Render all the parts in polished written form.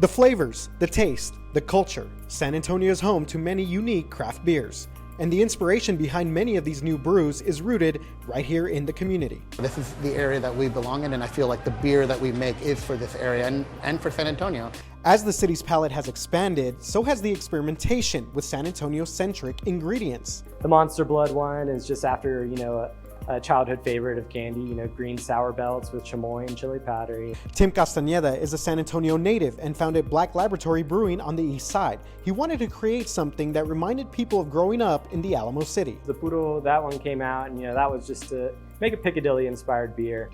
The flavors, the taste, the culture. San Antonio is home to many unique craft beers. And the inspiration behind many of these new brews is rooted right here in the community. This is the area that we belong in, and I feel like the beer that we make is for this area and for San Antonio. As the city's palate has expanded, so has the experimentation with San Antonio-centric ingredients. The Monster Blood one is just after, a childhood favorite of candy, green sour belts with chamoy and chili powder. Tim Castañeda is a San Antonio native and founded Black Laboratory Brewing on the east side. He wanted to create something that reminded people of growing up in the Alamo City. The Puro, that one came out, and that was just to make a Piccadilly-inspired beer.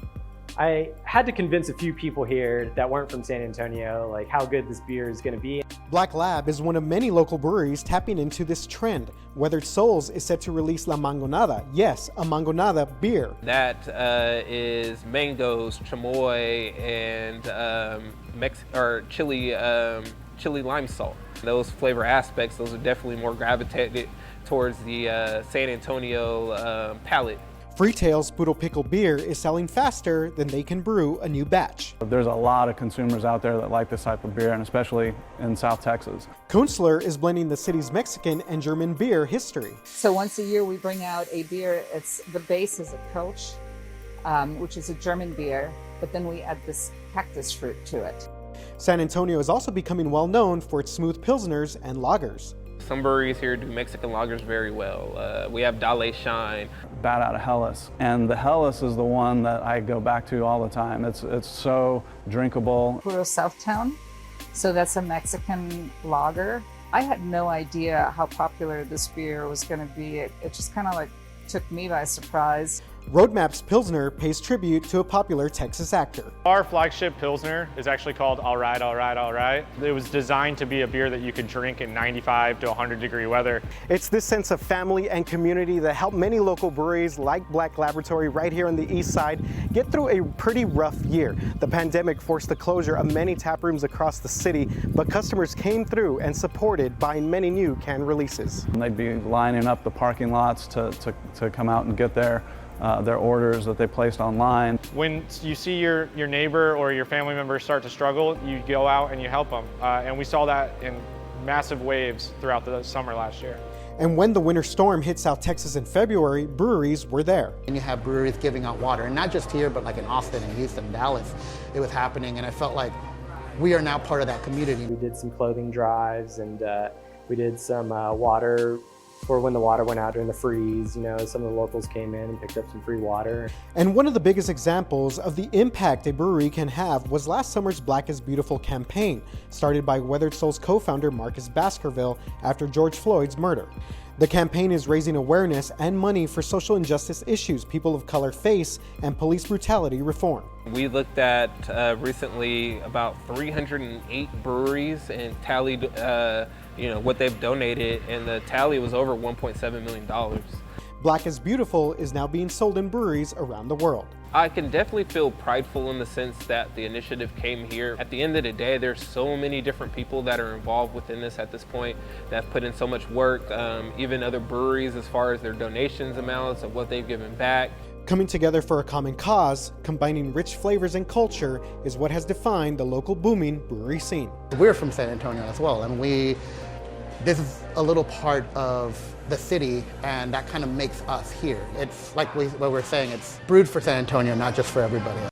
I had to convince a few people here that weren't from San Antonio, like how good this beer is going to be. Black Lab is one of many local breweries tapping into this trend. Weathered Souls is set to release La Mangunada. Yes, a Mangunada beer. That is mangoes, chamoy, and chili lime salt. Those flavor aspects, those are definitely more gravitated towards the San Antonio palate. Freetail's Puro Pickle beer is selling faster than they can brew a new batch. There's a lot of consumers out there that like this type of beer, and especially in South Texas. Kunstler is blending the city's Mexican and German beer history. So once a year we bring out a beer. The base is a Kölsch, which is a German beer, but then we add this cactus fruit to it. San Antonio is also becoming well known for its smooth pilsners and lagers. Some breweries here do Mexican lagers very well. We have Dale Shine. Bat out of Hellas, and the Hellas is the one that I go back to all the time. It's so drinkable. Puro Southtown, so that's a Mexican lager. I had no idea how popular this beer was going to be. It just kind of like took me by surprise. Roadmap's Pilsner pays tribute to a popular Texas actor. Our flagship Pilsner is actually called All Right, All Right, All Right. It was designed to be a beer that you could drink in 95 to 100 degree weather. It's this sense of family and community that helped many local breweries like Black Laboratory right here on the east side get through a pretty rough year. The pandemic forced the closure of many tap rooms across the city, but customers came through and supported buying many new can releases. And they'd be lining up the parking lots to come out and get their orders that they placed online. When you see your neighbor or your family member start to struggle, you go out and you help them. And we saw that in massive waves throughout the summer last year. And when the winter storm hit South Texas in February, breweries were there. And you have breweries giving out water, and not just here, but like in Austin and Houston, Dallas, it was happening, and I felt like we are now part of that community. We did some clothing drives, and we did some water for when the water went out during the freeze. Some of the locals came in and picked up some free water. And one of the biggest examples of the impact a brewery can have was last summer's Black is Beautiful campaign, started by Weathered Souls co-founder Marcus Baskerville after George Floyd's murder. The campaign is raising awareness and money for social injustice issues people of color face and police brutality reform. We looked at recently about 308 breweries and tallied what they've donated, and the tally was over $1.7 million. Black is Beautiful is now being sold in breweries around the world. I can definitely feel prideful in the sense that the initiative came here. At the end of the day, there's so many different people that are involved within this at this point that have put in so much work, even other breweries as far as their donations amounts of what they've given back. Coming together for a common cause, combining rich flavors and culture is what has defined the local booming brewery scene. We're from San Antonio as well, and this is a little part of the city, and that kind of makes us here. It's like what we're saying, it's brewed for San Antonio, not just for everybody else.